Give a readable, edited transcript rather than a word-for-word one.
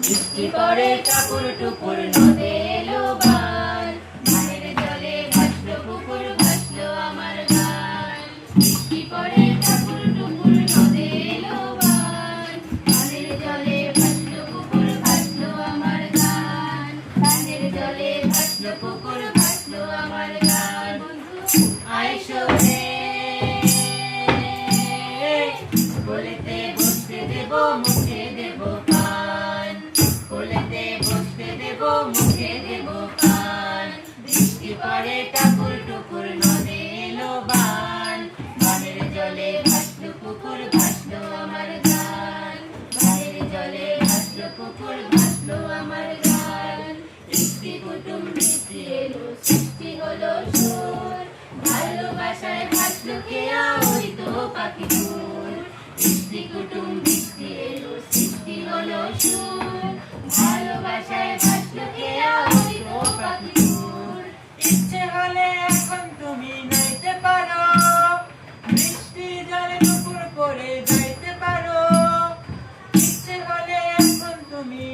বৃষ্টি পড়ে টাপুর টুপুর নদে এলো বান, গানের জলে ভাসলো পুকুর ভাসলো আমার গান। বৃষ্টি পড়ে টাপুর টুপুর নদে এলো বান, গানের জলে ভাসলো পুকুর ভাসলো আমার গান। গানের জলে ভাসলো পুকুর ভাসলো আমার গান। আইসো রে কোলেতে বসতে দেব মুখে দেব পান, কোলেতে বসতে দেব মুখে দেব পান। বৃষ্টি পড়ে টাপুর টুপুর নদে এলো বান, বানের জলে ভাসলো পুকুর ভাসলো আমার গান। বানের জলে ভাসলো পুকুর ভাসলো আমার গান। বৃষ্টি কুটুম বৃষ্টি এলো সৃষ্টি হলো সুর, ভালোবাসায় ভাসলো কেয়া ওই তো পাখি ফুল। বৃষ্টি কুটুম বৃষ্টি এলো সৃষ্টি হলো সুর, ভালোবাসায় ভাসলো কেয়া ওই তো পাখি ফুল। ইচ্ছে হলে এখন তুমি নাইতে পারো, বৃষ্টি জলে দুপুর করে যাইতে পারো। ইচ্ছে হলে এখন তুমি